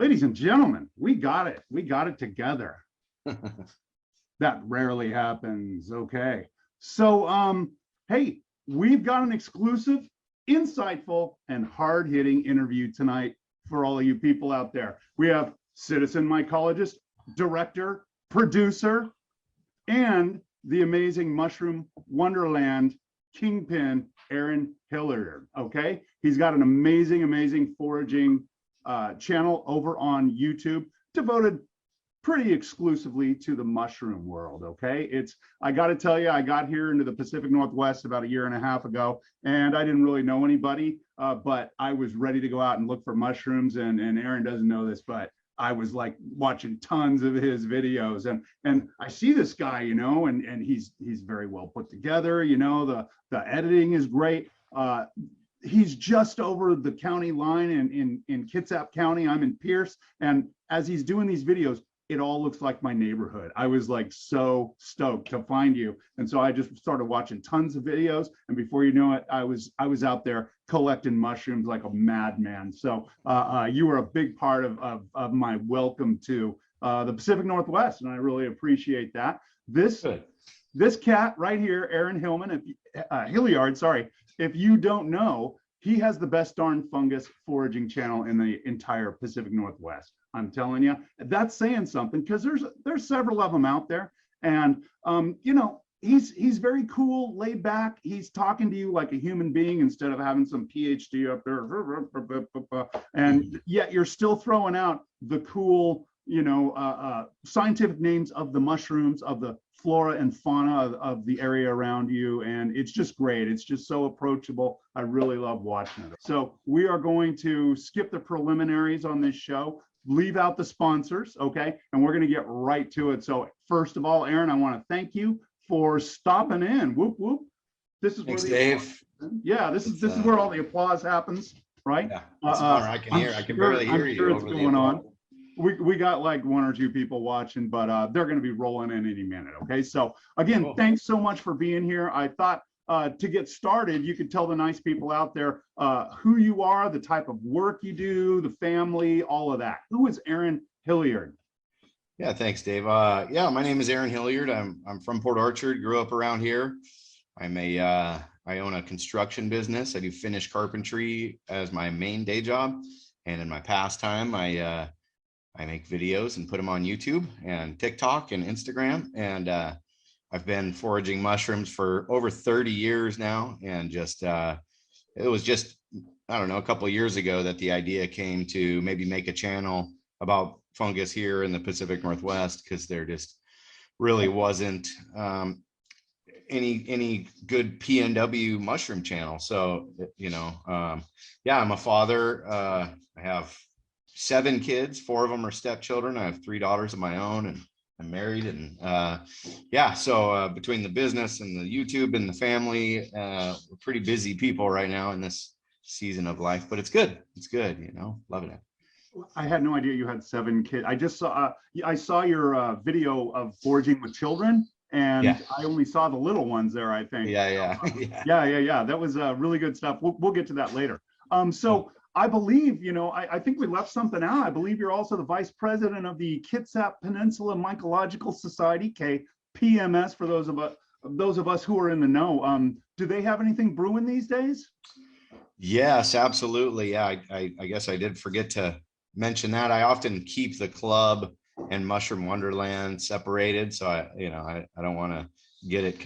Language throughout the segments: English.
Ladies and gentlemen, we got it. We got it together. That rarely happens. Okay. So, hey, we've got an exclusive, insightful, and hard-hitting interview tonight for all of you people out there. We have citizen mycologist, director, producer, and the amazing Mushroom Wonderland kingpin, Aaron Hilliard. Okay. He's got an amazing foraging channel over on YouTube devoted pretty exclusively to the mushroom world. Okay. I got to tell you, I got here into the Pacific Northwest about a year and a half ago, and I didn't really know anybody, but I was ready to go out and look for mushrooms. And Aaron doesn't know this, but I was like watching tons of his videos, and I see this guy, and he's very well put together. The editing is great. He's just over the county line in Kitsap County. I'm in Pierce, and as he's doing these videos, it all looks like my neighborhood. I was like so stoked to find you, and so I just started watching tons of videos, and before you know it, I was out there collecting mushrooms like a madman. So you were a big part of my welcome to the Pacific Northwest, and I really appreciate that. This cat right here, Aaron Hilliard, sorry, if you don't know, he has the best darn fungus foraging channel in the entire Pacific Northwest. I'm telling you, that's saying something, because there's several of them out there, and he's very cool, laid back. He's talking to you like a human being instead of having some PhD up there, and yet you're still throwing out the cool, scientific names of the mushrooms, of the flora and fauna of the area around you, and it's just great. It's just so approachable. I really love watching it. So we are going to skip the preliminaries on this show, leave out the sponsors, okay, and we're going to get right to it. So first of all, Aaron, I want to thank you for stopping in. Whoop whoop. This is Thanks, where Dave. Yeah, this is where all the applause happens, right? Yeah, I can barely hear you over the applause. We got like one or two people watching, but they're going to be rolling in any minute. Okay. So again, cool. Thanks so much for being here. I thought to get started, you could tell the nice people out there who you are, the type of work you do, the family, all of that. Who is Aaron Hilliard? Yeah, thanks, Dave. Yeah, my name is Aaron Hilliard. I'm from Port Orchard, grew up around here. I own a construction business. I do finished carpentry as my main day job. And in my pastime, I make videos and put them on YouTube and TikTok and Instagram. And I've been foraging mushrooms for over 30 years now. And just, it was just, I don't know, a couple of years ago that the idea came to maybe make a channel about fungus here in the Pacific Northwest, because there just really wasn't any good PNW mushroom channel. So, yeah, I'm a father. I have 7 kids, 4 of them are stepchildren. I have 3 daughters of my own, and I'm married. And yeah, so between the business and the YouTube and the family, we're pretty busy people right now in this season of life, but it's good. It's good, loving it. I had no idea you had 7 kids. I just saw, I saw your video of foraging with children, and yeah. I only saw the little ones there, I think. Yeah. That was really good stuff. We'll get to that later. So I believe, I think we left something out. I believe you're also the vice president of the Kitsap Peninsula Mycological Society, KPMS, for those of us who are in the know. Do they have anything brewing these days? Yes, absolutely. Yeah, I guess I did forget to mention that. I often keep the club and Mushroom Wonderland separated, so I don't want to get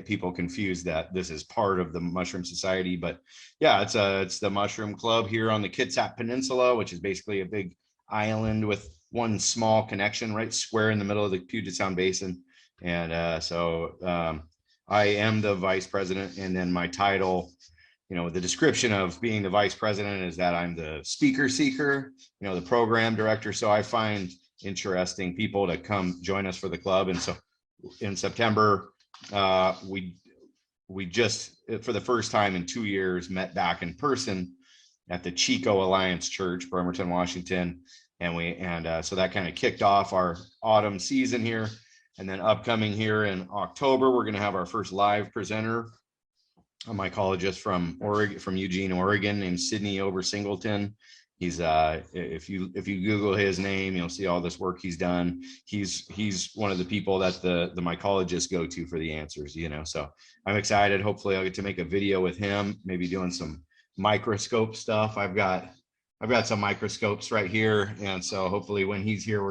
people confused that this is part of the Mushroom Society. But yeah, it's the Mushroom Club here on the Kitsap Peninsula, which is basically a big island with one small connection right square in the middle of the Puget Sound Basin. And so I am the vice president, and then my title, the description of being the vice president is that I'm the speaker seeker, the program director. So I find interesting people to come join us for the club. And so in September, we just, for the first time in 2 years, met back in person at the Chico Alliance Church, Bremerton, Washington. And so that kind of kicked off our autumn season here. And then upcoming here in October, we're going to have our first live presenter, a mycologist from Eugene, Oregon, named Sydney Ober Singleton. He's if you Google his name, you'll see all this work he's done. He's one of the people that the mycologists go to for the answers, you know. So I'm excited. Hopefully I'll get to make a video with him, maybe doing some microscope stuff. I've got some microscopes right here, and so hopefully when he's here,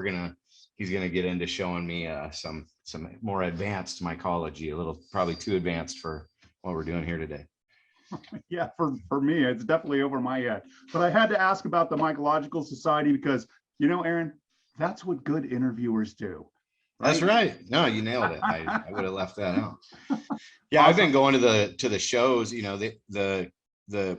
he's gonna get into showing me some more advanced mycology, a little probably too advanced for what we're doing here today. Yeah, for me, it's definitely over my head. But I had to ask about the Mycological Society because, you know, Aaron, that's what good interviewers do. Right? That's right. No, you nailed it. I would have left that out. Yeah, Awesome. I've been going to the shows. You know, the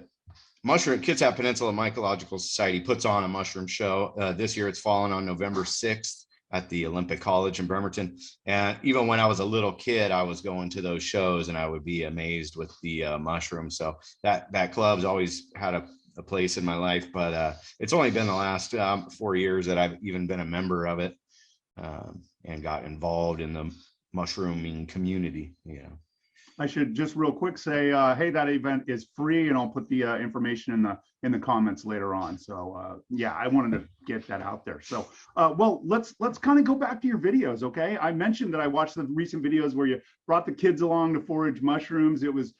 Mushroom Kitsap Peninsula Mycological Society puts on a mushroom show. This year, it's fallen on November 6th at the Olympic College in Bremerton. And even when I was a little kid, I was going to those shows and I would be amazed with the mushrooms. So that club's always had a place in my life, but it's only been the last 4 years that I've even been a member of it and got involved in the mushrooming community, you know. I should just real quick say, hey, that event is free, and I'll put the information in the comments later on. So yeah, I wanted to get that out there. So well, let's kind of go back to your videos, okay? I mentioned that I watched the recent videos where you brought the kids along to forage mushrooms. It was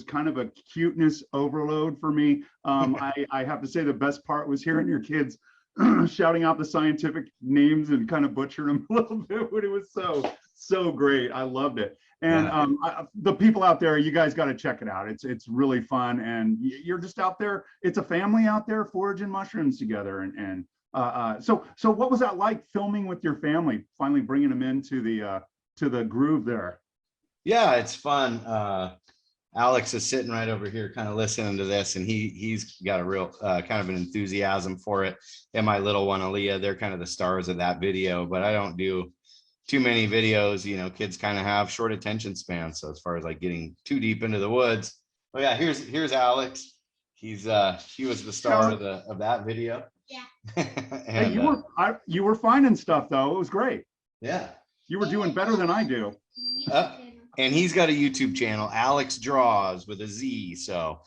kind of a cuteness overload for me. I have to say the best part was hearing your kids shouting out the scientific names and kind of butchering them a little bit, but it was so great. I loved it. And the people out there, you guys got to check it out. It's really fun, and you're just out there. It's a family out there foraging mushrooms together. And so what was that like filming with your family? Finally bringing them into the groove there. Yeah, it's fun. Alex is sitting right over here, kind of listening to this, and he's got a real kind of an enthusiasm for it. And my little one, Aaliyah, they're kind of the stars of that video. But I don't do too many videos, you know. Kids kind of have short attention spans, so as far as like getting too deep into the woods. Oh yeah, here's Alex. He was the star of that video. Yeah. And, hey, you were finding stuff though. It was great. Yeah, you were doing better than I do. And he's got a YouTube channel, Alex Draws with a Z. So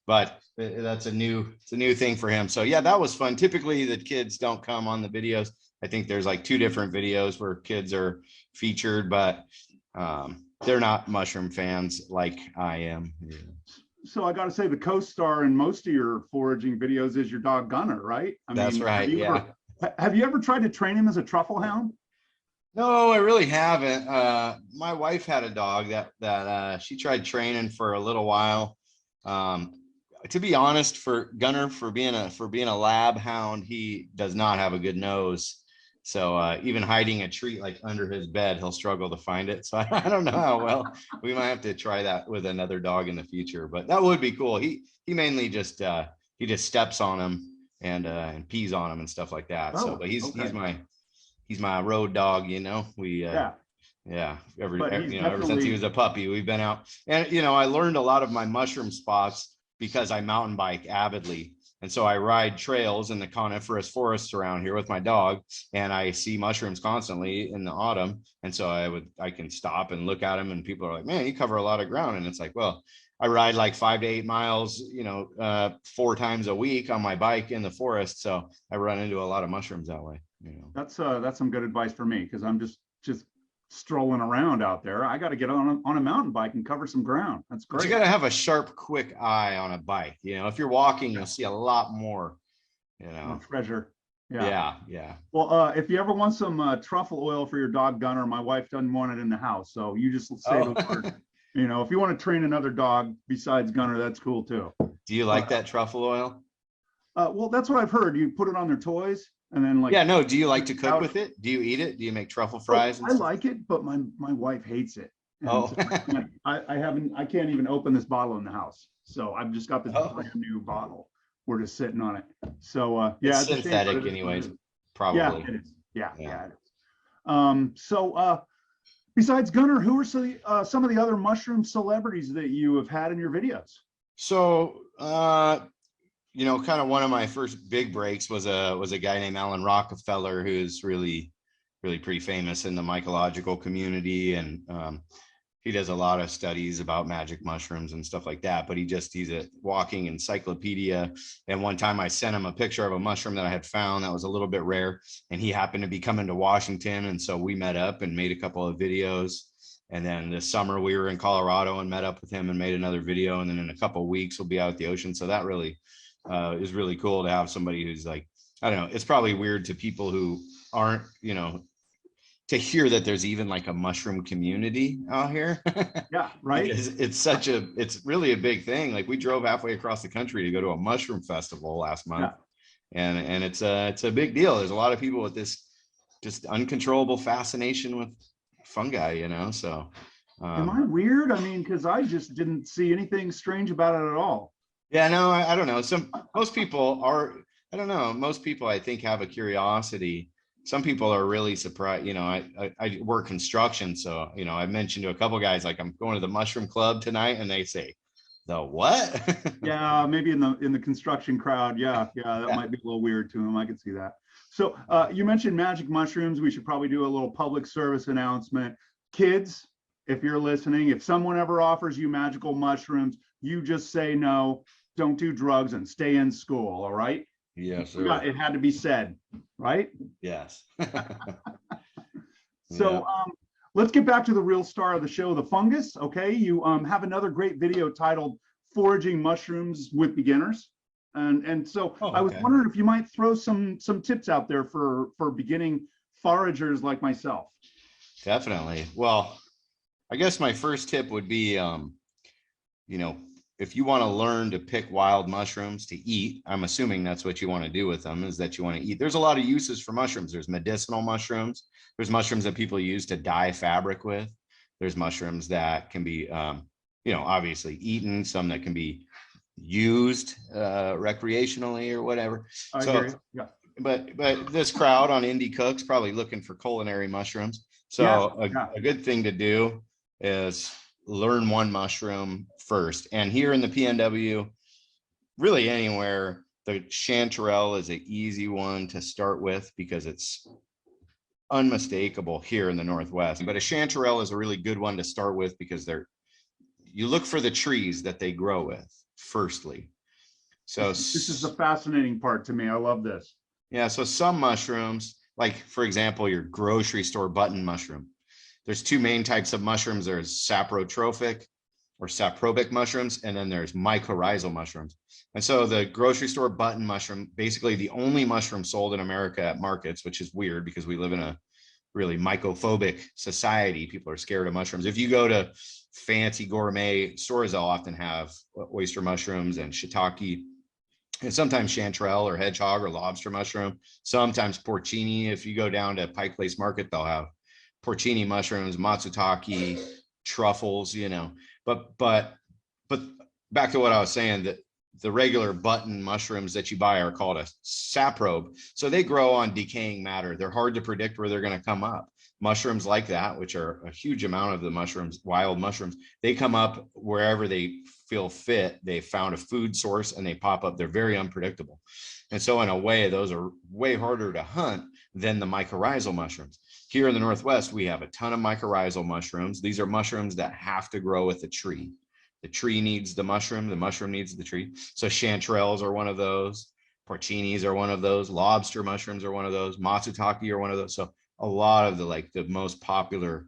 but that's a new thing for him. So yeah, that was fun. Typically the kids don't come on the videos. I think there's like 2 different videos where kids are featured, but they're not mushroom fans like I am. Yeah. So I got to say, the co-star in most of your foraging videos is your dog Gunner, right? That's right. Yeah. Have you ever tried to train him as a truffle hound? No, I really haven't. My wife had a dog that she tried training for a little while. To be honest, for Gunner, for being a lab hound, he does not have a good nose. So even hiding a treat like under his bed, he'll struggle to find it. So I don't know how well. We might have to try that with another dog in the future, but that would be cool. He mainly just he just steps on him and pees on him and stuff like that. So but he's my road dog, you know. We ever since he was a puppy, we've been out. And you know, I learned a lot of my mushroom spots because I mountain bike avidly. And so I ride trails in the coniferous forests around here with my dog, and I see mushrooms constantly in the autumn. And so I can stop and look at them, and people are like, man, you cover a lot of ground. And it's like, well, I ride like 5 to 8 miles, you know, 4 times a week on my bike in the forest. So I run into a lot of mushrooms that way. You know, that's some good advice for me, because I'm just strolling around out there. I got to get on a mountain bike and cover some ground. That's great. But you got to have a sharp, quick eye on a bike. You know, if you're walking, you'll see a lot more. You know, treasure. Yeah. Well, if you ever want some truffle oil for your dog Gunner, my wife doesn't want it in the house, so you just say the word. You know, if you want to train another dog besides Gunner, that's cool too. Do you like that truffle oil? Well, that's what I've heard. You put it on their toys. And then like, yeah, no. Do you like to cook with it? Do you eat it? Do you make truffle fries? I like it, but my wife hates it. And oh, so I can't even open this bottle in the house. So I've just got this brand new bottle. We're just sitting on it. So yeah, it's synthetic, anyways. Probably. Yeah, it is. Yeah, it is. So besides Gunner, who are some of the other mushroom celebrities that you have had in your videos? So you know, kind of one of my first big breaks was a guy named Alan Rockefeller, who's really pretty famous in the mycological community. And he does a lot of studies about magic mushrooms and stuff like that, but he's a walking encyclopedia. And one time I sent him a picture of a mushroom that I had found that was a little bit rare, and he happened to be coming to Washington. And so we met up and made a couple of videos. And then this summer we were in Colorado and met up with him and made another video. And then in a couple of weeks we'll be out at the ocean. So that really is really cool to have somebody who's like, I don't know, it's probably weird to people who aren't, to hear that there's even like a mushroom community out here. Yeah, right. It's really a big thing. Like we drove halfway across the country to go to a mushroom festival last month. Yeah. And it's a big deal. There's a lot of people with this just uncontrollable fascination with fungi, so. Am I weird? I mean, because I just didn't see anything strange about it at all. Yeah, no, I don't know. Most people are, I don't know. Most people I think have a curiosity. Some people are really surprised. I work construction, so I mentioned to a couple guys like I'm going to the mushroom club tonight, and they say, "The what?" Yeah, maybe in the construction crowd. Yeah, that might be a little weird to them. I can see that. So you mentioned magic mushrooms. We should probably do a little public service announcement. Kids, if you're listening, if someone ever offers you magical mushrooms, you just say no. Don't do drugs and stay in school. All right. Yes, it had to be said, right? Yes. So let's get back to the real star of the show, the fungus. Okay, you have another great video titled "Foraging Mushrooms with Beginners," and so I was wondering if you might throw some tips out there for beginning foragers like myself. Definitely. Well, I guess my first tip would be, if you want to learn to pick wild mushrooms to eat, I'm assuming that's what you want to do with them, is that you want to eat. There's a lot of uses for mushrooms. There's medicinal mushrooms. There's mushrooms that people use to dye fabric with. There's mushrooms that can be, obviously eaten, some that can be used recreationally or whatever. Yeah. But this crowd on Indie Cooks probably looking for culinary mushrooms. So a good thing to do is learn one mushroom first. And here in the PNW, really anywhere, the chanterelle is an easy one to start with because it's unmistakable here in the Northwest. But a chanterelle is a really good one to start with because you look for the trees that they grow with firstly. So this is the fascinating part to me. I love this. Yeah, so some mushrooms, like for example, your grocery store button mushroom. There's two main types of mushrooms. There's saprotrophic or saprobic mushrooms, and then there's mycorrhizal mushrooms. And so the grocery store button mushroom, basically the only mushroom sold in America at markets, which is weird because we live in a really mycophobic society. People are scared of mushrooms. If you go to fancy gourmet stores, they'll often have oyster mushrooms and shiitake, and sometimes chanterelle or hedgehog or lobster mushroom, sometimes porcini. If you go down to Pike Place Market, they'll have porcini mushrooms, matsutake, truffles, but back to what I was saying, that the regular button mushrooms that you buy are called a saprobe. So they grow on decaying matter. They're hard to predict where they're going to come up. Mushrooms like that, which are a huge amount of the mushrooms, wild mushrooms, they come up wherever they feel fit. They found a food source and they pop up. They're very unpredictable. And so in a way, those are way harder to hunt than the mycorrhizal mushrooms. Here in the Northwest, we have a ton of mycorrhizal mushrooms. These are mushrooms that have to grow with a tree. The tree needs the mushroom needs the tree. So chanterelles are one of those. Porcinis are one of those. Lobster mushrooms are one of those. Matsutake are one of those. So a lot of the most popular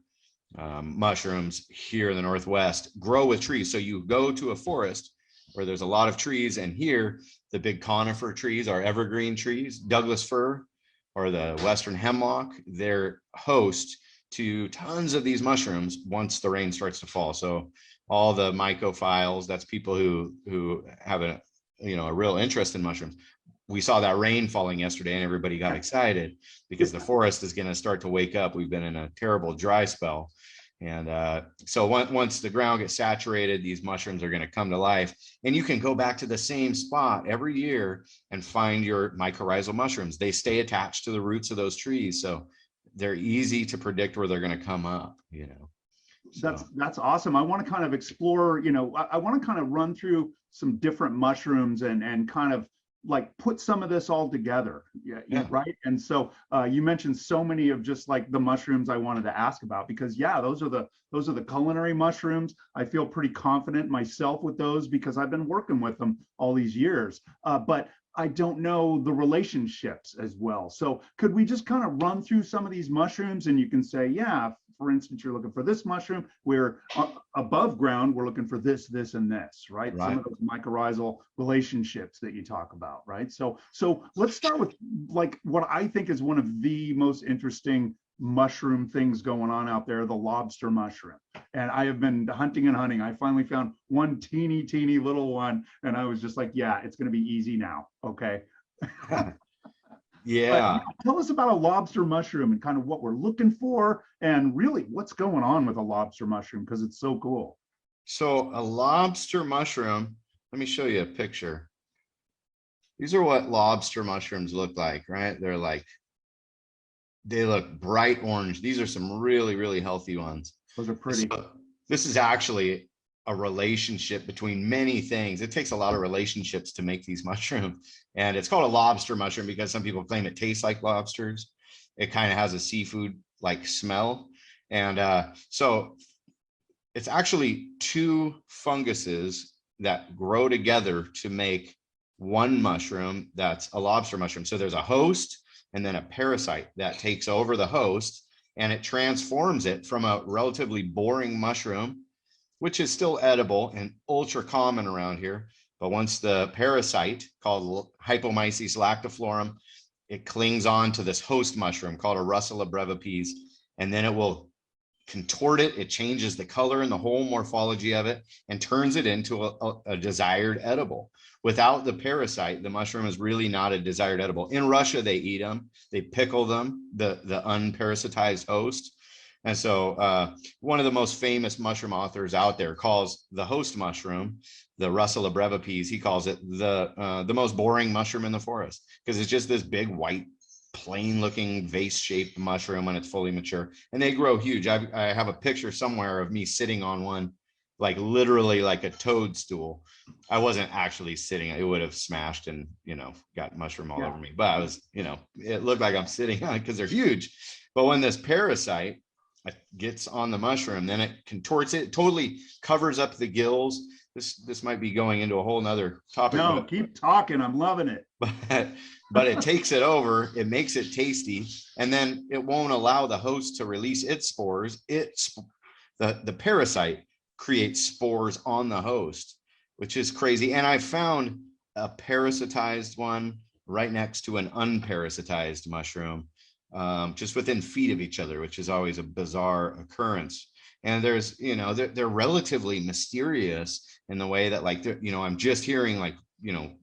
mushrooms here in the Northwest grow with trees. So you go to a forest where there's a lot of trees, and here the big conifer trees are evergreen trees. Douglas fir or the western hemlock, they're host to tons of these mushrooms once the rain starts to fall. So all the mycophiles, that's people who have a real interest in mushrooms. We saw that rain falling yesterday and everybody got excited because the forest is going to start to wake up. We've been in a terrible dry spell. And so once the ground gets saturated, these mushrooms are going to come to life, and you can go back to the same spot every year and find your mycorrhizal mushrooms. They stay attached to the roots of those trees. So they're easy to predict where they're going to come up, So. That's awesome. I want to kind of explore, I want to kind of run through some different mushrooms and kind of like put some of this all together. Yeah. Right. And so you mentioned so many of just like the mushrooms I wanted to ask about, because those are the culinary mushrooms. I feel pretty confident myself with those because I've been working with them all these years. But I don't know the relationships as well. So could we just kind of run through some of these mushrooms, and you can say, yeah, for instance, you're looking for this mushroom, we're above ground, we're looking for this, this, and this, right? Some of those mycorrhizal relationships that you talk about, right? So let's start with like what I think is one of the most interesting mushroom things going on out there, the lobster mushroom. And I have been hunting and hunting. I finally found one teeny little one, and I was just like, yeah, it's going to be easy now. Okay. Yeah. Tell us about a lobster mushroom and kind of what we're looking for, and really what's going on with a lobster mushroom, because it's so cool. So a lobster mushroom, let me show you a picture. These are what lobster mushrooms look like, right? They look bright orange. These are some really healthy ones. Those are pretty. So this is actually a relationship between many things. It takes a lot of relationships to make these mushrooms. And it's called a lobster mushroom because some people claim it tastes like lobsters. It kind of has a seafood like smell. And so it's actually two funguses that grow together to make one mushroom that's a lobster mushroom. So there's a host and then a parasite that takes over the host, and it transforms it from a relatively boring mushroom, which is still edible and ultra common around here. But once the parasite, called Hypomyces lactiflorum, it clings on to this host mushroom called a Russula brevipies, and then it will contort it. It changes the color and the whole morphology of it and turns it into a desired edible. Without the parasite, the mushroom is really not a desired edible. In Russia, they eat them. They pickle them, the unparasitized host. And so one of the most famous mushroom authors out there calls the host mushroom, the Russula brevipies, he calls it the most boring mushroom in the forest, because it's just this big white plain looking vase shaped mushroom when it's fully mature, and they grow huge. I have a picture somewhere of me sitting on one, like literally like a toadstool. I wasn't actually sitting, it would have smashed and got mushroom all over me, but I was, it looked like I'm sitting on it because they're huge. But when this parasite gets on the mushroom, then it contorts it, totally covers up the gills. This might be going into a whole nother topic. No, keep talking. I'm loving it. But it takes it over, it makes it tasty, and then it won't allow the host to release its spores. The parasite creates spores on the host, which is crazy. And I found a parasitized one right next to an unparasitized mushroom, just within feet of each other, which is always a bizarre occurrence. And there's, they're relatively mysterious in the way that, like, I'm just hearing, like,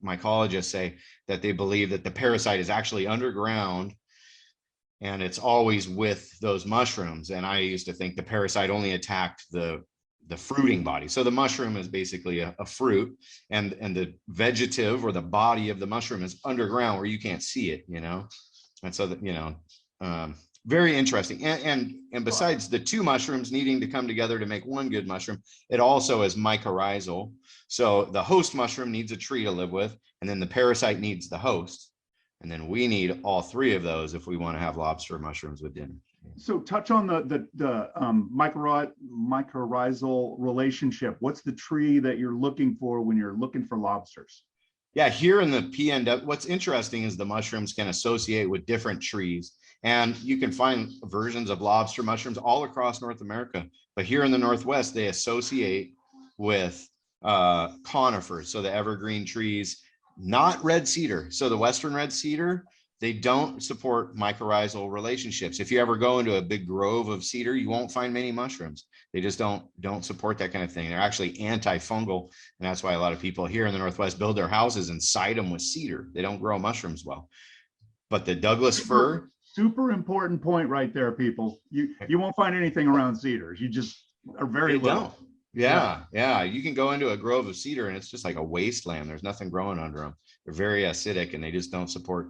mycologists say that they believe that the parasite is actually underground and it's always with those mushrooms. And I used to think the parasite only attacked the fruiting body. So the mushroom is basically a fruit, and the vegetative or the body of the mushroom is underground where you can't see it, And so that, very interesting. And besides the two mushrooms needing to come together to make one good mushroom, it also is mycorrhizal. So the host mushroom needs a tree to live with, and then the parasite needs the host. And then we need all three of those if we want to have lobster mushrooms with dinner. So touch on the mycorrhizal relationship. What's the tree that you're looking for when you're looking for lobsters? Yeah, here in the PNW, what's interesting is the mushrooms can associate with different trees. And you can find versions of lobster mushrooms all across North America. But here in the Northwest, they associate with conifers, so the evergreen trees, not red cedar. So the Western red cedar, they don't support mycorrhizal relationships. If you ever go into a big grove of cedar, you won't find many mushrooms. They just don't support that kind of thing. They're actually antifungal, and that's why a lot of people here in the Northwest build their houses and side them with cedar. They don't grow mushrooms well. But the Douglas fir, super important point right there, people. You won't find anything around cedars. You just are very little. Yeah. You can go into a grove of cedar and it's just like a wasteland. There's nothing growing under them. They're very acidic and they just don't support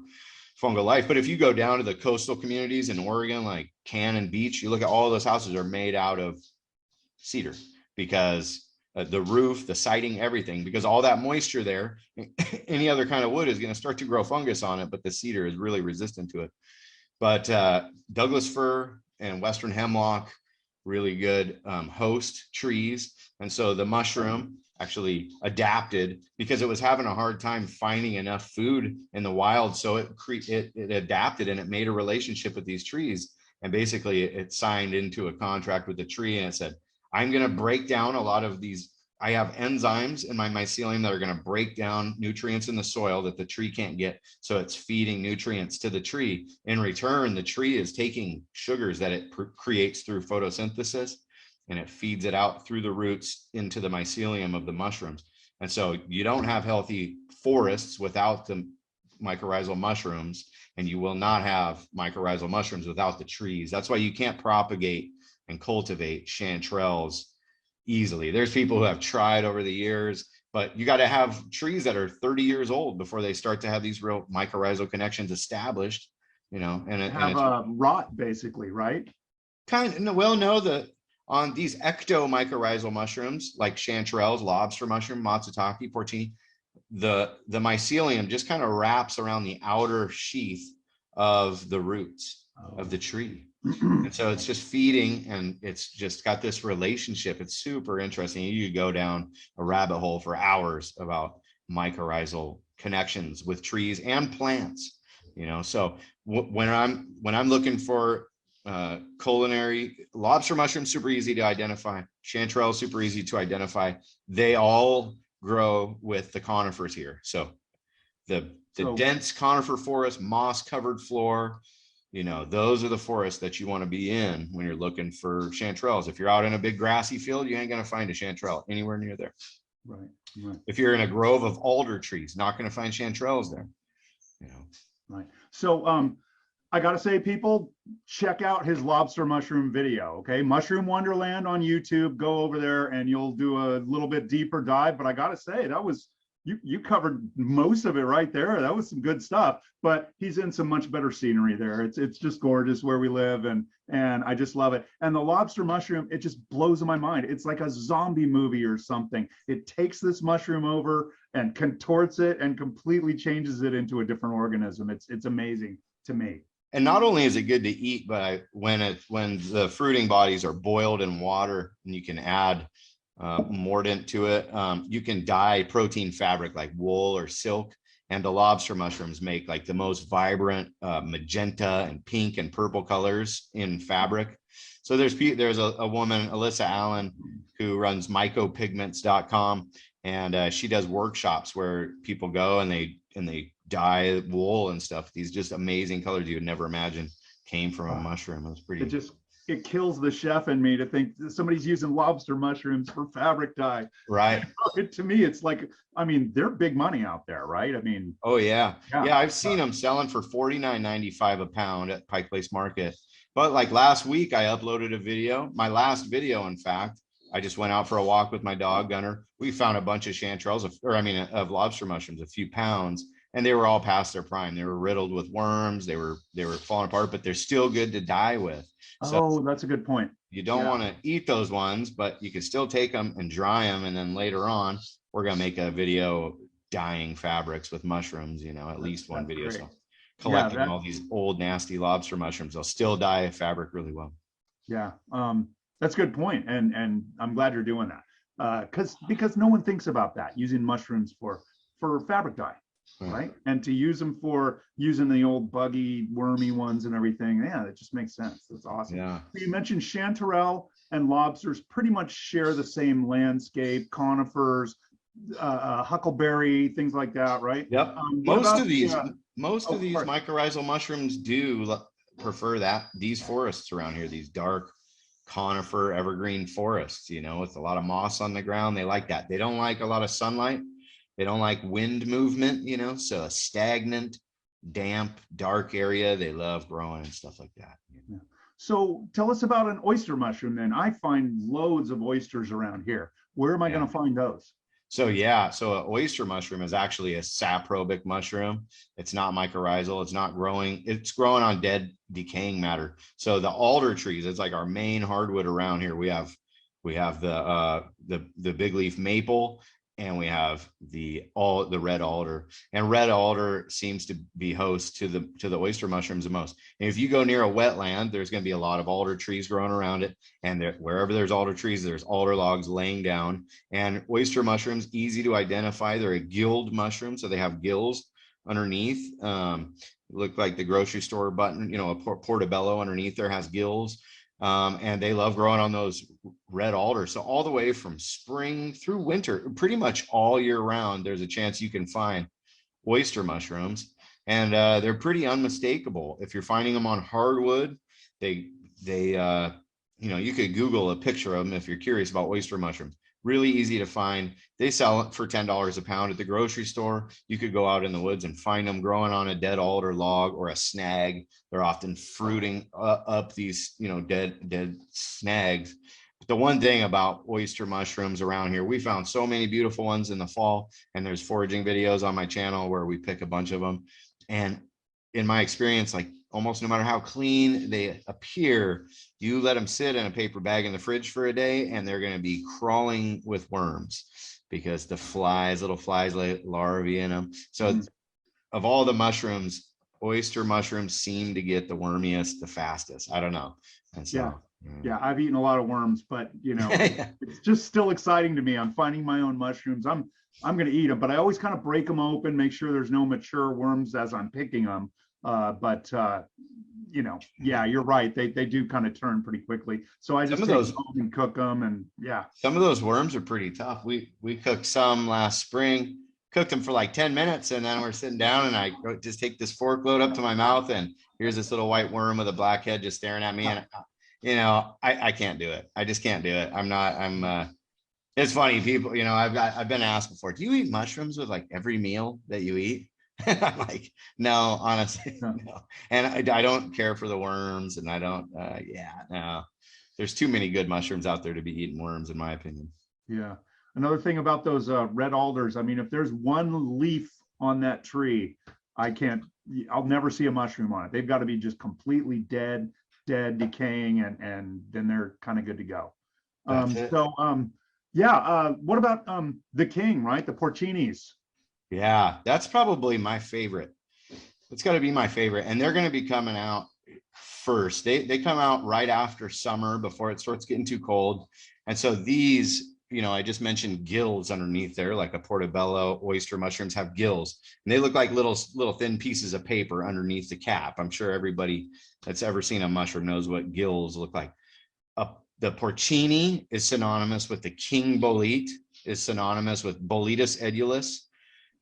fungal life. But if you go down to the coastal communities in Oregon, like Cannon Beach, you look at all those houses are made out of cedar because the roof, the siding, everything, because all that moisture there, any other kind of wood is going to start to grow fungus on it, but the cedar is really resistant to it. But Douglas fir and Western hemlock, really good host trees. And so the mushroom actually adapted because it was having a hard time finding enough food in the wild. So it adapted and it made a relationship with these trees. And basically it signed into a contract with the tree and it said, I'm going to break down a lot of these. I have enzymes in my mycelium that are going to break down nutrients in the soil that the tree can't get. So it's feeding nutrients to the tree. In return, the tree is taking sugars that it creates through photosynthesis, and it feeds it out through the roots into the mycelium of the mushrooms. And so you don't have healthy forests without the mycorrhizal mushrooms, and you will not have mycorrhizal mushrooms without the trees. That's why you can't propagate and cultivate chanterelles easily. There's people who have tried over the years, but you got to have trees that are 30 years old before they start to have these real mycorrhizal connections established, and have rot basically, right? Kind of, well, no, on these ectomycorrhizal mushrooms like chanterelles, lobster mushroom, matsutake, porcini, the mycelium just kind of wraps around the outer sheath of the roots of the tree. And so it's just feeding, and it's just got this relationship. It's super interesting. You could go down a rabbit hole for hours about mycorrhizal connections with trees and plants. So when I'm looking for culinary, lobster mushroom, super easy to identify. Chanterelle, super easy to identify. They all grow with the conifers here. So the dense conifer forest, moss covered floor, those are the forests that you want to be in when you're looking for chanterelles. If you're out in a big grassy field, you ain't going to find a chanterelle anywhere near there. Right. If you're in a grove of alder trees, not going to find chanterelles there. Right. So I got to say, people, check out his lobster mushroom video. Okay. Mushroom Wonderland on YouTube. Go over there and you'll do a little bit deeper dive. But I got to say, that was, you covered most of it right there. That was some good stuff, but he's in some much better scenery there. It's just gorgeous where we live, and I just love it. And the lobster mushroom, it just blows my mind. It's like a zombie movie or something. It takes this mushroom over and contorts it and completely changes it into a different organism. It's amazing to me. And not only is it good to eat, but when the fruiting bodies are boiled in water and you can add mordant to it, you can dye protein fabric like wool or silk, and the lobster mushrooms make like the most vibrant magenta and pink and purple colors in fabric. So there's a woman, Alyssa Allen, who runs mycopigments.com, and she does workshops where people go and they dye wool and stuff. These just amazing colors you would never imagine came from a mushroom. It was pretty. It kills the chef in me to think somebody's using lobster mushrooms for fabric dye. Right. To me, it's like, I mean, they're big money out there, right? I mean, oh yeah. I've seen them selling for $49.95 a pound at Pike Place Market. But like last week, I uploaded a video. My last video, in fact, I just went out for a walk with my dog Gunner. We found a bunch of chanterelles, of lobster mushrooms, a few pounds, and they were all past their prime. They were riddled with worms. They were falling apart, but they're still good to dye with. So that's a good point. You don't want to eat those ones, but you can still take them and dry them. And then later on, we're going to make a video dyeing fabrics with mushrooms, at least one video. Great. So collecting all these old, nasty lobster mushrooms, they'll still dye fabric really well. Yeah. That's a good point. And I'm glad you're doing that. Because no one thinks about that, using mushrooms for fabric dye. Right. And to use them for using the old buggy, wormy ones and everything. Yeah, that just makes sense. That's awesome. Yeah. You mentioned chanterelle and lobsters pretty much share the same landscape, conifers, huckleberry, things like that, right? Yep. Most of these mycorrhizal mushrooms do prefer these forests around here, these dark conifer evergreen forests, with a lot of moss on the ground. They like that. They don't like a lot of sunlight. They don't like wind movement, so a stagnant, damp, dark area, they love growing and stuff like that. Yeah. So tell us about an oyster mushroom then. I find loads of oysters around here. Where am I going to find those? So an oyster mushroom is actually a saprobic mushroom. It's not mycorrhizal. It's not growing. It's growing on dead, decaying matter. So the alder trees, it's like our main hardwood around here. We have We have the big leaf maple, and we have the red alder. And red alder seems to be host to the oyster mushrooms the most. And if you go near a wetland, there's going to be a lot of alder trees growing around it. And wherever there's alder trees, there's alder logs laying down. And oyster mushrooms, easy to identify. They're a gilled mushroom, so they have gills underneath. Look like the grocery store button, a portobello underneath there has gills. And they love growing on those red alders. So all the way from spring through winter, pretty much all year round, there's a chance you can find oyster mushrooms. And they're pretty unmistakable. If you're finding them on hardwood, you could Google a picture of them if you're curious about oyster mushrooms. Really easy to find. They sell it for $10 a pound at the grocery store. You could go out in the woods and find them growing on a dead alder log or a snag. They're often fruiting up these, dead snags. But the one thing about oyster mushrooms around here, we found so many beautiful ones in the fall, and there's foraging videos on my channel where we pick a bunch of them. And in my experience, like almost no matter how clean they appear, you let them sit in a paper bag in the fridge for a day and they're going to be crawling with worms because the little flies lay larvae in them. So of all the mushrooms, oyster mushrooms seem to get the wormiest the fastest. I don't know. And so yeah, I've eaten a lot of worms, but it's just still exciting to me. I'm finding my own mushrooms. I'm going to eat them, but I always kind of break them open, make sure there's no mature worms as I'm picking them. Yeah, you're right. They do kind of turn pretty quickly. So I just take them home and cook them, and yeah. Some of those worms are pretty tough. We cooked some last spring, cooked them for like 10 minutes, and then we're sitting down, and I just take this fork load up to my mouth, and here's this little white worm with a black head just staring at me, and I can't do it. I just can't do it. It's funny, people, I've been asked before, do you eat mushrooms with like every meal that you eat? I'm like, no, honestly, no. And I don't care for the worms, and I don't, no. There's too many good mushrooms out there to be eating worms, in my opinion. Yeah. Another thing about those red alders, I mean, if there's one leaf on that tree, I'll never see a mushroom on it. They've got to be just completely dead, decaying, and then they're kind of good to go. What about the king, right? The porcinis. Yeah, that's probably my favorite. It's got to be my favorite. And they're going to be coming out first. They come out right after summer, before it starts getting too cold. And so these, I just mentioned gills underneath there, like a portobello oyster mushrooms have gills. And they look like little thin pieces of paper underneath the cap. I'm sure everybody that's ever seen a mushroom knows what gills look like. The porcini is synonymous with the king bolete, is synonymous with Boletus edulus.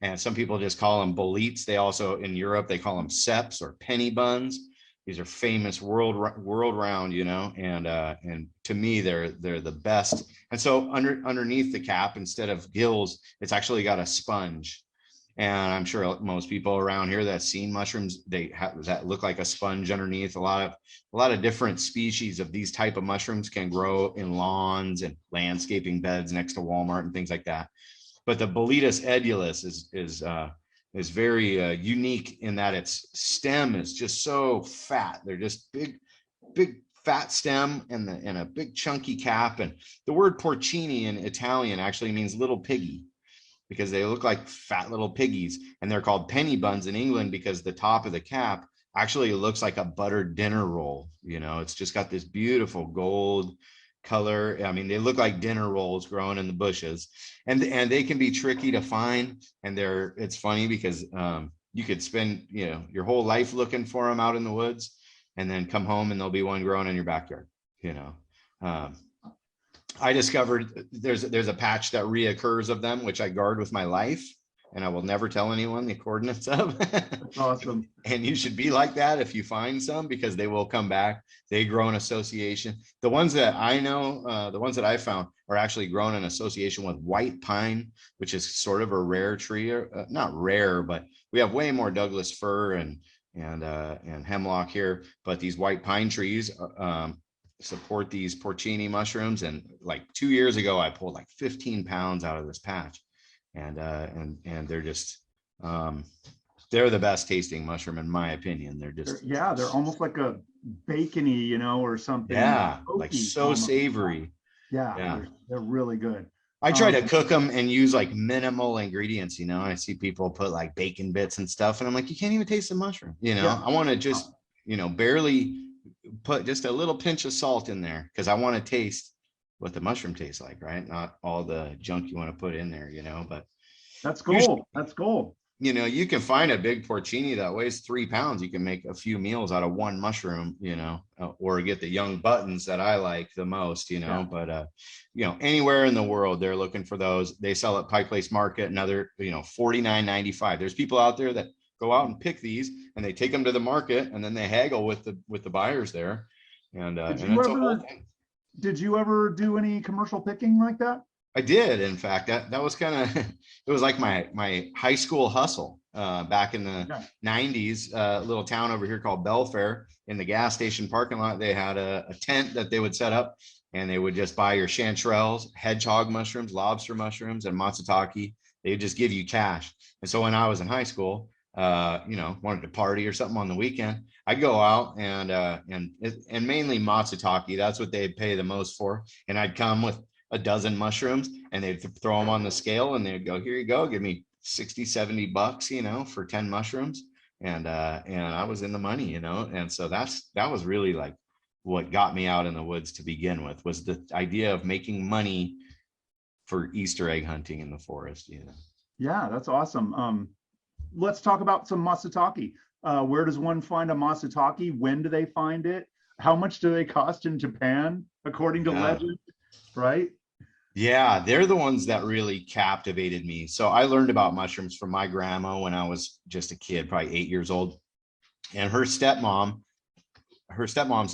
And some people just call them boletes. They also, in Europe, they call them ceps or penny buns. These are famous world round, and to me, they're the best. And so underneath the cap, instead of gills, it's actually got a sponge. And I'm sure most people around here that's seen mushrooms, that look like a sponge underneath. A lot of different species of these type of mushrooms can grow in lawns and landscaping beds next to Walmart and things like that. But the Boletus edulus is very unique in that its stem is just so fat. They're just big fat stem and a big chunky cap. And the word porcini in Italian actually means little piggy, because they look like fat little piggies. And they're called penny buns in England because the top of the cap actually looks like a buttered dinner roll. It's just got this beautiful gold color. I mean, they look like dinner rolls growing in the bushes, and they can be tricky to find. And it's funny because you could spend your whole life looking for them out in the woods, and then come home and there'll be one growing in your backyard. I discovered there's a patch that reoccurs of them, which I guard with my life, and I will never tell anyone the coordinates of. That's awesome. And you should be like that if you find some, because they will come back. They grow in association. The ones that I know, the ones that I found, are actually grown in association with white pine, which is sort of a rare tree. Not rare, but we have way more Douglas fir and hemlock here. But these white pine trees support these porcini mushrooms. And like 2 years ago, I pulled like 15 pounds out of this patch. And they're just they're the best tasting mushroom, in my opinion. They're almost like a bacony, or something. Yeah, like so almost savory. Yeah, Yeah. they're really good. I try to Um, cook them and use like minimal ingredients, I see people put like bacon bits and stuff, and I'm like, you can't even taste the mushroom. yeah. I want to just, barely put just a little pinch of salt in there because I want to taste what the mushroom tastes like, right? Not all the junk you want to put in there, but That's usually, gold. That's gold. you can find a big porcini that weighs 3 pounds. You can make a few meals out of one mushroom, or get the young buttons that I like the most, Yeah. but, anywhere in the world, they're looking for those. They sell at Pike Place Market, another, $49.95. There's people out there that go out and pick these and they take them to the market and then they haggle with the buyers there. And, Did and you it's a whole ever thing. did you ever do any commercial picking like that? I did. In fact, that was kind of it was like my high school hustle back in the Yeah. 90s. A little town over here called Belfair. In the gas station parking lot, they had a tent that they would set up, and they would just buy your chanterelles, hedgehog mushrooms, lobster mushrooms, and matsutake. They would just give you cash. And so when I was in high school, wanted to party or something on the weekend, I'd go out and mainly matsutake. That's what they'd pay the most for. And I'd come with a dozen mushrooms and they'd throw them on the scale and they'd go, here you go, give me 60, $70, for 10 mushrooms. And I was in the money, and so that was really like what got me out in the woods to begin with, was the idea of making money for Easter egg hunting in the forest. Yeah, that's awesome. Let's talk about some matsutake. Where does one find a matsutake? When do they find it? How much do they cost in Japan, according to Yeah. legend? Right? Yeah, they're the ones that really captivated me. So I learned about mushrooms from my grandma when I was just a kid, probably 8 years old. And her stepmom's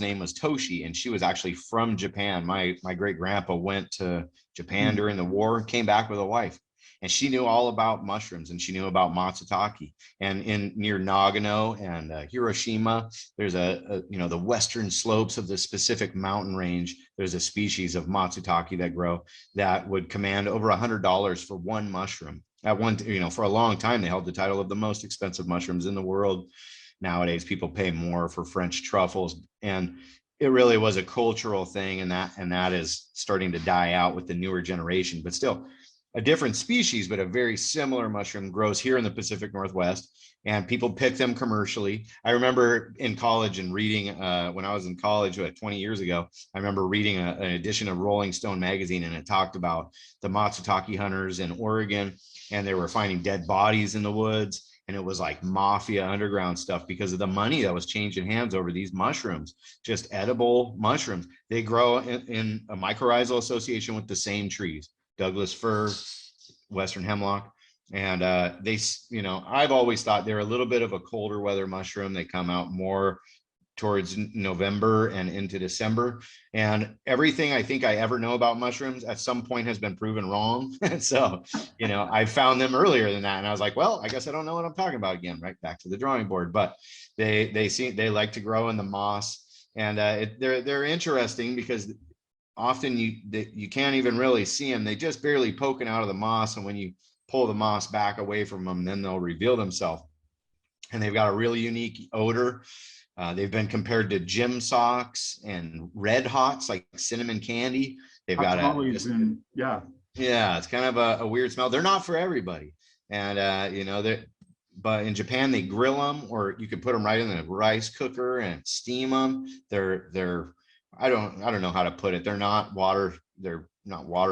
name was Toshi, and she was actually from Japan. My great grandpa went to Japan Hmm. during the war, came back with a wife, and she knew all about mushrooms and she knew about matsutake. And in near Nagano and Hiroshima, there's the western slopes of the Pacific mountain range. There's a species of matsutake that grow that would command over $100 for one mushroom. At one, for a long time, they held the title of the most expensive mushrooms in the world. Nowadays, people pay more for French truffles, and it really was a cultural thing, and that is starting to die out with the newer generation. But still, a different species, but a very similar mushroom grows here in the Pacific Northwest, and people pick them commercially. I remember in college and reading, when I was in college 20 years ago, I remember reading an edition of Rolling Stone magazine, and it talked about the matsutake hunters in Oregon, and they were finding dead bodies in the woods. And it was like mafia underground stuff because of the money that was changing hands over these mushrooms, just edible mushrooms. They grow in a mycorrhizal association with the same trees, Douglas fir, Western hemlock. And I've always thought they're a little bit of a colder weather mushroom. They come out more towards November and into December. And everything I think I ever know about mushrooms at some point has been proven wrong. So, I found them earlier than that. And I was like, well, I guess I don't know what I'm talking about again, right back to the drawing board. But they like to grow in the moss. And they're interesting because often you can't even really see them. They just barely poking out of the moss. And when you pull the moss back away from them, then they'll reveal themselves. And they've got a really unique odor. They've been compared to gym socks and red hots, like cinnamon candy. They've got Yeah. Yeah, it's kind of a weird smell. They're not for everybody. And, but in Japan, they grill them, or you could put them right in the rice cooker and steam them. I don't know how to put it. They're not water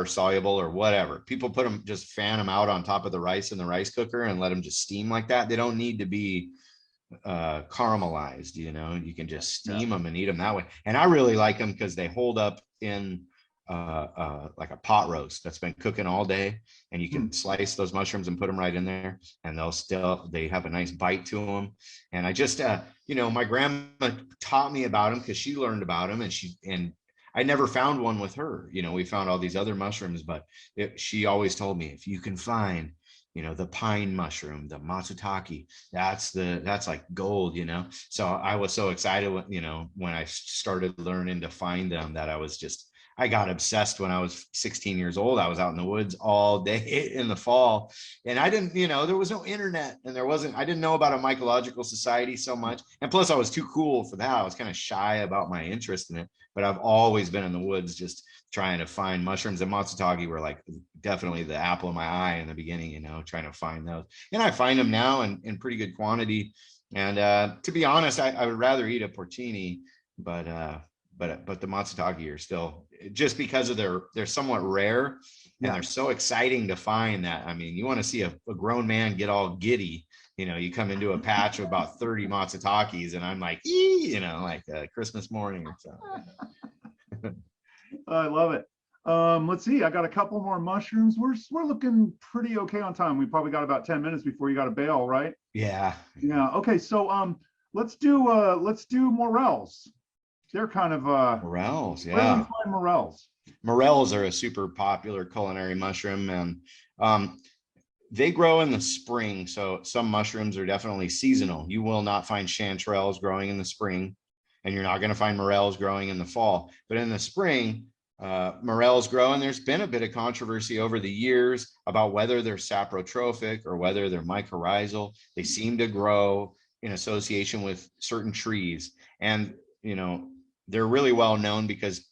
soluble or whatever. People put them, just fan them out on top of the rice in the rice cooker and let them just steam like that. They don't need to be caramelized. You can just steam them and eat them that way. And I really like them because they hold up in like a pot roast that's been cooking all day, and you can slice those mushrooms and put them right in there, and they have a nice bite to them. And I just my grandma taught me about them because she learned about them, and I never found one with her. We found all these other mushrooms, but she always told me, if you can find the pine mushroom, the matsutake, that's like gold. So I was so excited when I started learning to find them, that I got obsessed when I was 16 years old. I was out in the woods all day in the fall, and I didn't, there was no internet, and I didn't know about a mycological society so much. And plus I was too cool for that. I was kind of shy about my interest in it, but I've always been in the woods just trying to find mushrooms. And matsutake were like definitely the apple of my eye in the beginning, trying to find those. And I find them now in pretty good quantity. And to be honest, I would rather eat a porcini, but the matsutake are still, just because of they're somewhat rare, and they're so exciting to find that, I mean, you want to see a grown man get all giddy. You come into a patch of about 30 matsutakes, and I'm like, like Christmas morning or something. I love it. Let's see. I got a couple more mushrooms. We're looking pretty okay on time. We probably got about 10 minutes before you got to bail, right? Yeah. Yeah. Okay. So let's do morels. They're kind of morels. where do we Yeah. find morels? Morels are a super popular culinary mushroom, and they grow in the spring. So some mushrooms are definitely seasonal. You will not find chanterelles growing in the spring, and you're not going to find morels growing in the fall. But in the spring, morels grow, and there's been a bit of controversy over the years about whether they're saprotrophic or whether they're mycorrhizal. They seem to grow in association with certain trees, and they're really well known because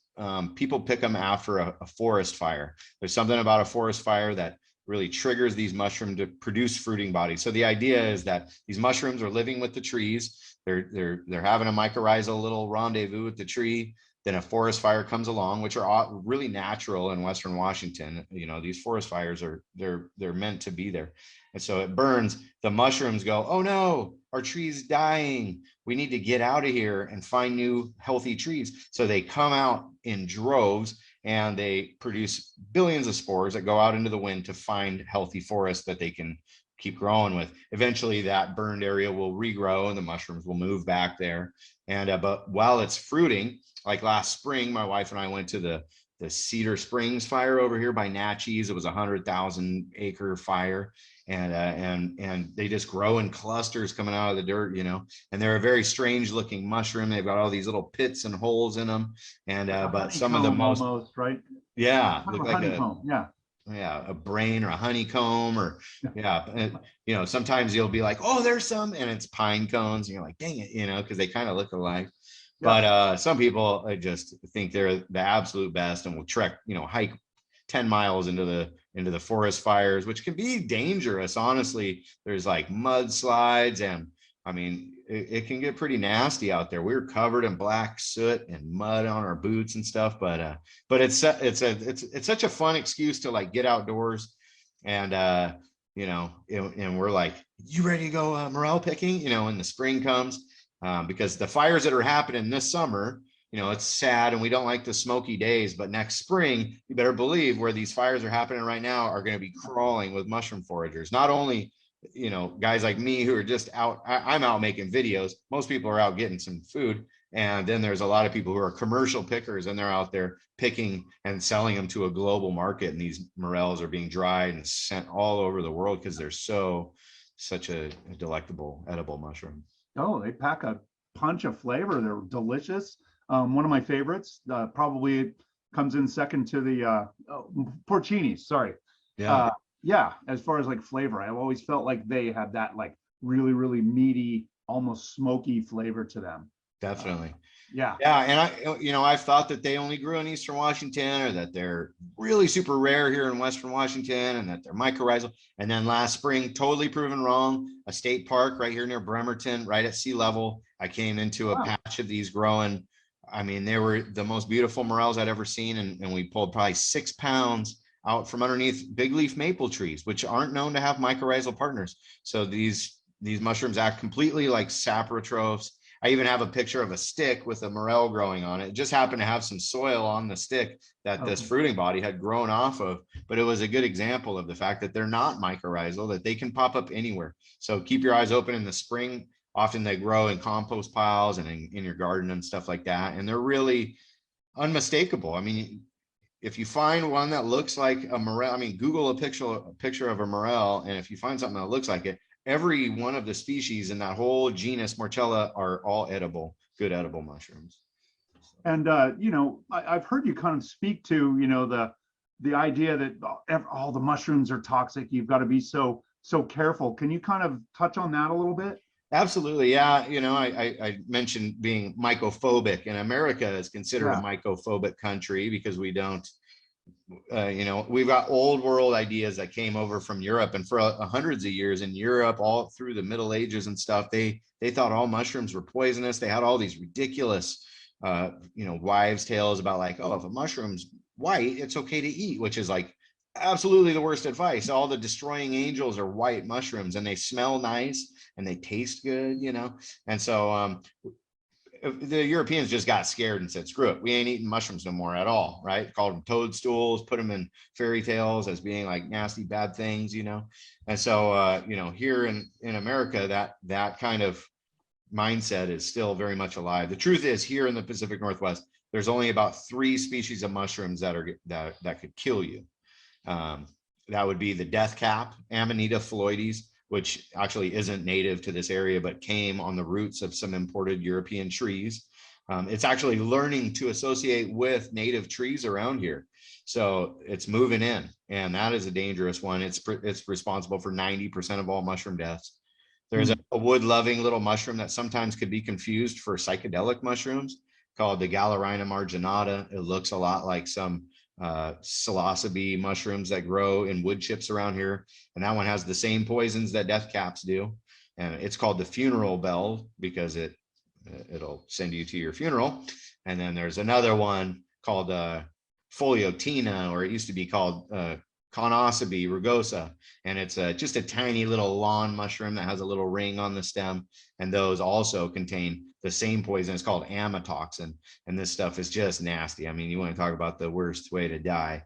people pick them after a forest fire. There's something about a forest fire that really triggers these mushrooms to produce fruiting bodies. So the idea is that these mushrooms are living with the trees. They're having a mycorrhizal little rendezvous with the tree. Then a forest fire comes along, which are really natural in Western Washington. These forest fires they're meant to be there. And so it burns. The mushrooms go, oh no, our tree's dying. We need to get out of here and find new healthy trees. So they come out in droves, and they produce billions of spores that go out into the wind to find healthy forests that they can keep growing with. Eventually that burned area will regrow, and the mushrooms will move back there. And but while it's fruiting, like last spring, my wife and I went to the Cedar Springs fire over here by Natchez. It was 100,000 acre fire, and they just grow in clusters coming out of the dirt, and they're a very strange looking mushroom. They've got all these little pits and holes in them, and but some of the most almost, right? look like a brain or a honeycomb, or sometimes you'll be like, oh, there's some, and it's pine cones, and you're like, dang it, because they kind of look alike. But some people just think they're the absolute best, and will trek, hike 10 miles into the forest fires, which can be dangerous. Honestly, there's like mudslides, and I mean, it can get pretty nasty out there. We were covered in black soot and mud on our boots and stuff, but it's such a fun excuse to like get outdoors, and and we're like, you ready to go morel picking? When the spring comes. Because the fires that are happening this summer, it's sad, and we don't like the smoky days, but next spring, you better believe where these fires are happening right now are going to be crawling with mushroom foragers. Not only, guys like me who are just out, I'm out making videos. Most people are out getting some food. And then there's a lot of people who are commercial pickers, and they're out there picking and selling them to a global market. And these morels are being dried and sent all over the world because they're such a delectable edible mushroom. Oh, they pack a punch of flavor. They're delicious. One of my favorites, probably comes in second to the porcinis. Sorry. Yeah. As far as like flavor, I've always felt like they had that like really, really meaty, almost smoky flavor to them. Definitely. Yeah. And I've thought that they only grew in Eastern Washington, or that they're really super rare here in Western Washington, and that they're mycorrhizal. And then last spring, totally proven wrong. A state park right here near Bremerton, right at sea level, I came into a patch of these growing. I mean, they were the most beautiful morels I'd ever seen. And we pulled probably 6 pounds out from underneath big leaf maple trees, which aren't known to have mycorrhizal partners. So these mushrooms act completely like saprotrophs. I even have a picture of a stick with a morel growing on it. It just happened to have some soil on the stick that this fruiting body had grown off of, but it was a good example of the fact that they're not mycorrhizal, that they can pop up anywhere. So keep your eyes open in the spring. Often they grow in compost piles and in your garden and stuff like that. And they're really unmistakable. I mean, if you find one that looks like a morel, I mean, Google a picture of a morel, and if you find something that looks like it, every one of the species in that whole genus Morchella are all edible, good edible mushrooms. And you know, I've heard you kind of speak to, you know, the idea that all the mushrooms are toxic. You've got to be so careful. Can you kind of touch on that a little bit? Absolutely. Yeah. You know, I mentioned being mycophobic, and America is considered a Yeah. mycophobic country because we don't, you know, we've got old world ideas that came over from Europe, and for hundreds of years in Europe, all through the Middle Ages and stuff, they thought all mushrooms were poisonous. They had all these ridiculous, you know, wives' tales about like, oh, if a mushroom's white, it's okay to eat, which is like absolutely the worst advice. All the destroying angels are white mushrooms, and they smell nice and they taste good, you know. And so the Europeans just got scared and said, screw it, we ain't eating mushrooms no more at all, right? Called them toadstools, put them in fairy tales as being like nasty, bad things, you know? And so, you know, here in America, that kind of mindset is still very much alive. The truth is, here in the Pacific Northwest, there's only about 3 species of mushrooms that could kill you. That would be the death cap, Amanita phalloides, which actually isn't native to this area, but came on the roots of some imported European trees. It's actually learning to associate with native trees around here. So it's moving in, and that is a dangerous one. It's responsible for 90% of all mushroom deaths. There's a wood-loving little mushroom that sometimes could be confused for psychedelic mushrooms called the Galerina marginata. It looks a lot like some psilocybe mushrooms that grow in wood chips around here, and that one has the same poisons that death caps do, and it's called the funeral bell because it'll send you to your funeral. And then there's another one called Foliotina, or it used to be called Conocybe rugosa, and it's just a tiny little lawn mushroom that has a little ring on the stem, and those also contain the same poison. It's called amatoxin, and this stuff is just nasty. I mean, you want to talk about the worst way to die,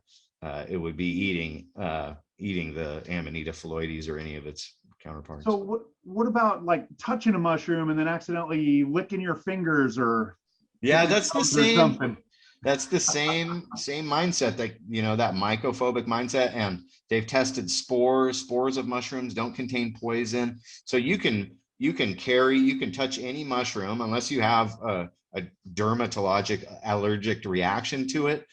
it would be eating the Amanita phalloides or any of its counterparts. So what about like touching a mushroom and then accidentally licking your fingers or Yeah, that's the same. Something? That's the same mindset, that, you know, that mycophobic mindset. And they've tested spores of mushrooms don't contain poison. So you can touch any mushroom unless you have a dermatologic allergic reaction to it.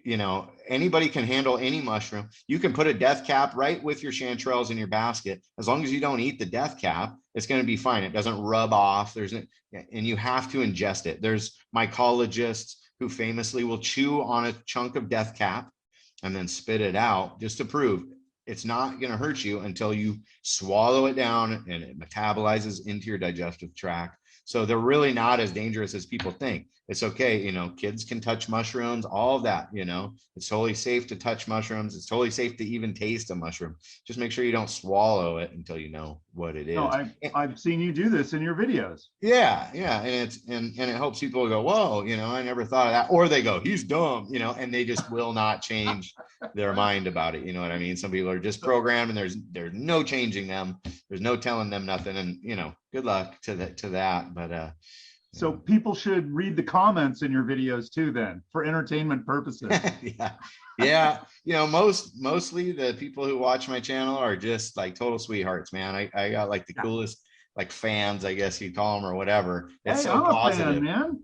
You know, anybody can handle any mushroom. You can put a death cap right with your chanterelles in your basket. As long as you don't eat the death cap, it's going to be fine. It doesn't rub off. And you have to ingest it. There's mycologists who famously will chew on a chunk of death cap and then spit it out just to prove it's not going to hurt you until you swallow it down and it metabolizes into your digestive tract. So they're really not as dangerous as people think. It's okay, you know, kids can touch mushrooms, all of that, you know, it's totally safe to touch mushrooms. It's totally safe to even taste a mushroom. Just make sure you don't swallow it until you know what it is. No, I've seen you do this in your videos. Yeah, and it helps people go, whoa, you know, I never thought of that. Or they go, he's dumb, you know, and they just will not change their mind about it. You know what I mean? Some people are just programmed, and there's no changing them. There's no telling them nothing. And, you know, good luck to that. But so people should read the comments in your videos too, then, for entertainment purposes. yeah. You know, mostly the people who watch my channel are just like total sweethearts, man. I got like the coolest like fans, I guess you'd call them, or whatever. It's so positive, fan, man.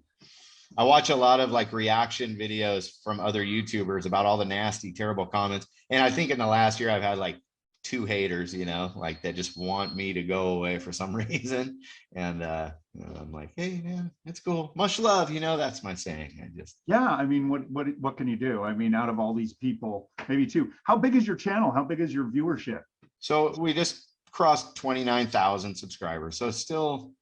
I watch a lot of like reaction videos from other YouTubers about all the nasty, terrible comments. And I think in the last year I've had like 2 haters, you know, like that just want me to go away for some reason. And you know, I'm like, hey man, it's cool. Much love, you know, that's my saying. I mean, what can you do? I mean, out of all these people, maybe 2. How big is your channel? How big is your viewership? So we just crossed 29,000 subscribers. So it's still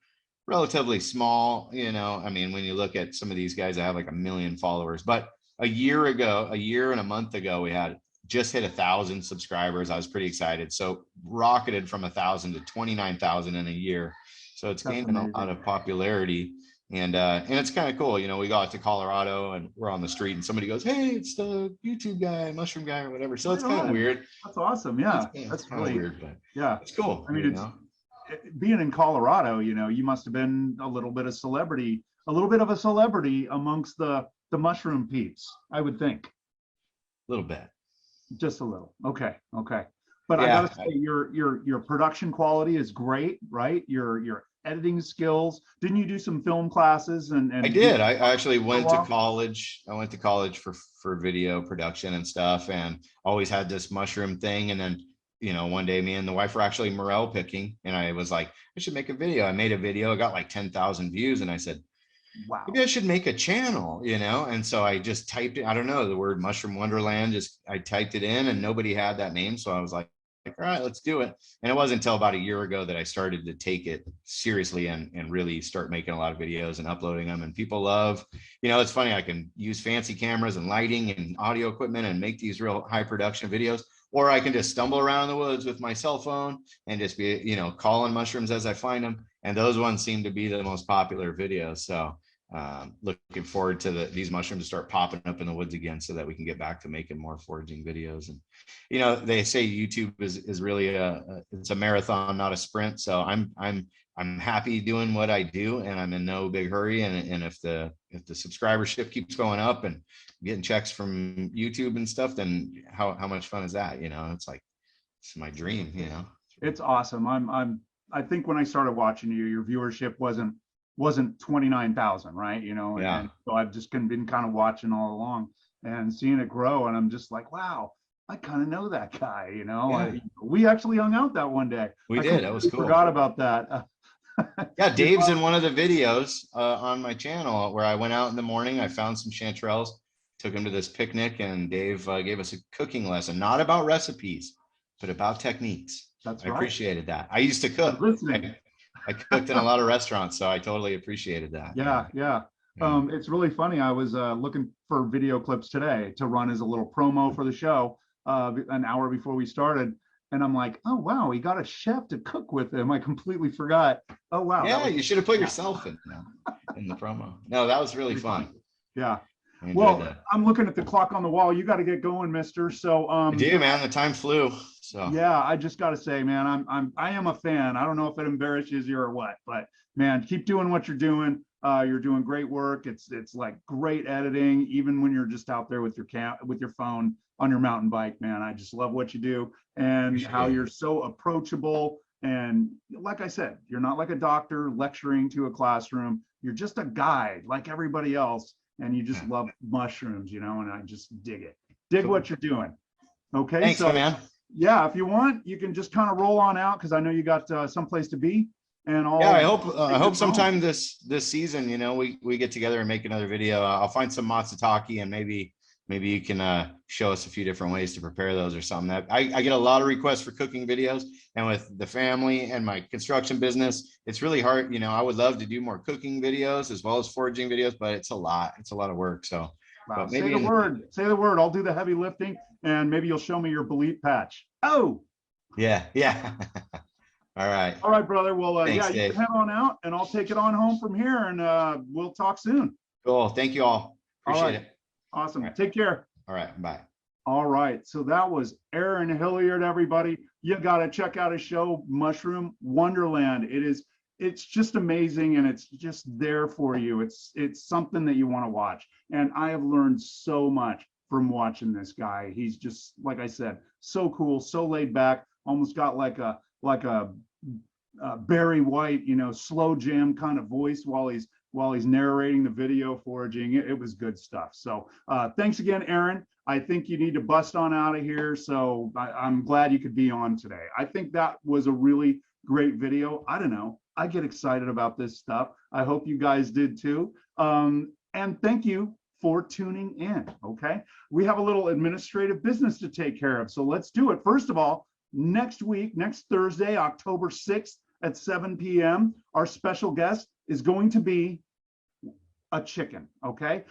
relatively small, you know. I mean, when you look at some of these guys that have like 1 million followers, but a year and a month ago, we had just hit 1,000 subscribers. I was pretty excited. So rocketed from 1,000 to 29,000 in a year. So it's gained a lot of popularity, and it's kind of cool. You know, we got to Colorado and we're on the street and somebody goes, hey, it's the YouTube guy, mushroom guy, or whatever. So it's kind of weird. That's awesome. Yeah. That's really weird, but yeah, it's cool. I mean, being in Colorado, you know, you must have been a little bit of a celebrity amongst the mushroom peeps, I would think. A little bit. Just a little. Okay. But I gotta say, your production quality is great, right? Your editing skills. Didn't you do some film classes? And I did. I actually went to college. I went to college for video production and stuff, and always had this mushroom thing. And then, you know, one day me and the wife were actually morel picking, and I was like, I should make a video. I made a video. I got like 10,000 views, and I said, wow, maybe I should make a channel, you know? And so I just typed it. I don't know, the word Mushroom Wonderland, I typed it in, and nobody had that name. So I was like, all right, let's do it. And it wasn't until about a year ago that I started to take it seriously and really start making a lot of videos and uploading them. And people love, you know, it's funny, I can use fancy cameras and lighting and audio equipment and make these real high production videos, or I can just stumble around in the woods with my cell phone and just be, you know, calling mushrooms as I find them. And those ones seem to be the most popular videos. So looking forward to these mushrooms to start popping up in the woods again, so that we can get back to making more foraging videos. And, you know, they say YouTube is really it's a marathon, not a sprint. So I'm happy doing what I do, and I'm in no big hurry. And if the subscribership keeps going up and getting checks from YouTube and stuff, then how much fun is that? You know, it's like, it's my dream, you know. It's awesome. I think when I started watching you, your viewership wasn't 29,000, right? You know, yeah. And so I've just been kind of watching all along and seeing it grow. And I'm just like, wow, I kind of know that guy, you know. Yeah. We actually hung out that one day. We did. That was cool. Forgot about that. Yeah, Dave's in one of the videos on my channel where I went out in the morning. I found some chanterelles, took him to this picnic, and Dave gave us a cooking lesson, not about recipes, but about techniques. That's I right. appreciated that. I used to cook. I cooked in a lot of restaurants, so I totally appreciated that. Yeah. It's really funny. I was looking for video clips today to run as a little promo for the show an hour before we started. And I'm like, oh, wow, he got a chef to cook with him. I completely forgot. Oh, wow. Yeah, you should have put yourself in the promo. No, that was really fun. Yeah. Well, I'm looking at the clock on the wall. You got to get going, mister. So I do, man. The time flew. So yeah, I just got to say, man, I am a fan. I don't know if it embarrasses you or what, but man, keep doing what you're doing. You're doing great work. It's like great editing, even when you're just out there with your phone on your mountain bike, man. I just love what you do and how you're so approachable. And like I said, you're not like a doctor lecturing to a classroom. You're just a guide like everybody else. And you just love mushrooms, you know, and I just dig it. Dig what you're doing. Okay. Thanks, so, man. Yeah, if you want, you can just kind of roll on out because I know you got someplace to be. And all. Yeah, I hope sometime this season, you know, we get together and make another video. I'll find some matsutake, and maybe you can show us a few different ways to prepare those or something. I get a lot of requests for cooking videos, and with the family and my construction business, it's really hard. You know, I would love to do more cooking videos as well as foraging videos, but it's a lot of work. So wow. Say the word. I'll do the heavy lifting, and maybe you'll show me your bolete patch. Oh, yeah. All right, brother. Well, thanks, you can head on out, and I'll take it on home from here, and we'll talk soon. Cool. Thank you all. Appreciate it. Awesome. Right. Take care. All right. Bye. All right. So that was Aaron Hilliard, everybody. You got to check out his show, Mushroom Wonderland. It's just amazing, and it's just there for you. It's something that you want to watch. And I have learned so much from watching this guy. He's just, like I said, so cool, so laid back, almost got like a Barry White, you know, slow jam kind of voice while he's narrating the video foraging. It was good stuff. So thanks again, Aaron. I think you need to bust on out of here. So I'm glad you could be on today. I think that was a really great video. I don't know. I get excited about this stuff. I hope you guys did too. And thank you for tuning in. Okay. We have a little administrative business to take care of. So let's do it. First of all, next Thursday, October 6th at 7 p.m., our special guest is going to be a chicken. Okay.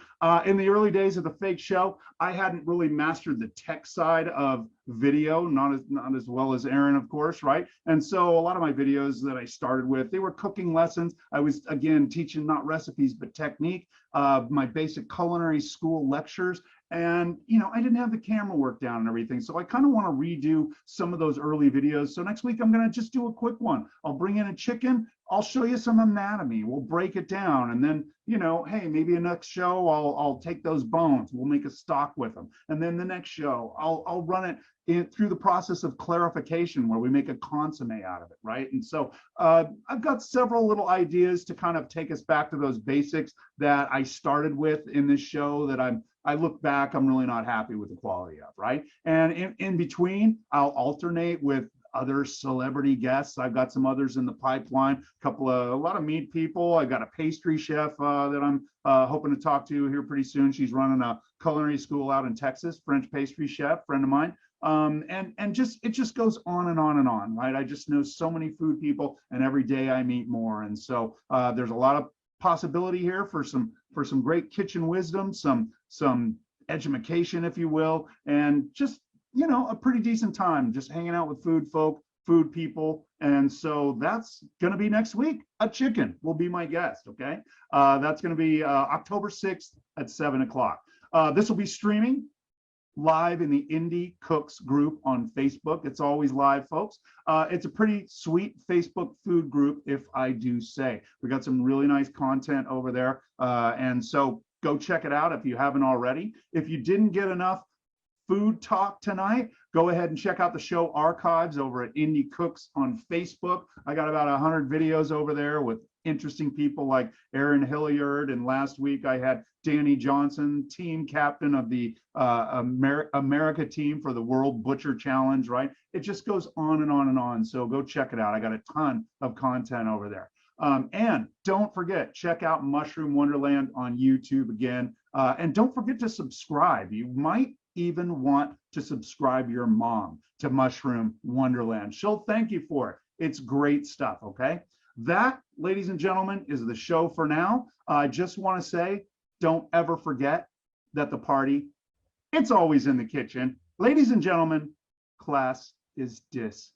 In the early days of the fake show, I hadn't really mastered the tech side of video, not as well as Aaron, of course, right? And so a lot of my videos that I started with, they were cooking lessons. I was, again, teaching not recipes, but technique, my basic culinary school lectures. And, you know, I didn't have the camera work down and everything. So I kind of want to redo some of those early videos. So next week, I'm going to just do a quick one. I'll bring in a chicken. I'll show you some anatomy. We'll break it down. And then, you know, hey, maybe a next show, I'll take those bones. We'll make a stock with them. And then the next show, I'll run it through the process of clarification where we make a consomme out of it, right? And so I've got several little ideas to kind of take us back to those basics that I started with in this show that I look back, I'm really not happy with the quality of, right? And in between, I'll alternate with other celebrity guests. I've got some others in the pipeline, a lot of meat people. I've got a pastry chef that I'm hoping to talk to here pretty soon. She's running a culinary school out in Texas, French pastry chef, friend of mine. And it just goes on and on and on, right? I just know so many food people, and every day I meet more. And so there's a lot of possibility here for some great kitchen wisdom, some edumacation, if you will, and just, you know, a pretty decent time just hanging out with food folk, food people. And so that's going to be next week. A chicken will be my guest. Okay. That's going to be October 6th at 7 o'clock. This will be streaming live in the Indie Cooks group on Facebook. It's always live, folks. It's a pretty sweet Facebook food group, if I do say. We got some really nice content over there. And so go check it out if you haven't already. If you didn't get enough food talk tonight, go ahead and check out the show archives over at Indie Cooks on Facebook. I got about 100 videos over there with interesting people like Aaron Hilliard, and last week I had Danny Johnson, team captain of the America team for the World Butcher Challenge, right? It just goes on and on and on. So go check it out. I got a ton of content over there. And don't forget, check out Mushroom Wonderland on YouTube again. And don't forget to subscribe. You might even want to subscribe your mom to Mushroom Wonderland. She'll thank you for it. It's great stuff, okay? That, ladies and gentlemen, is the show for now. I just want to say, don't ever forget that the party, it's always in the kitchen. Ladies and gentlemen, class is dismissed.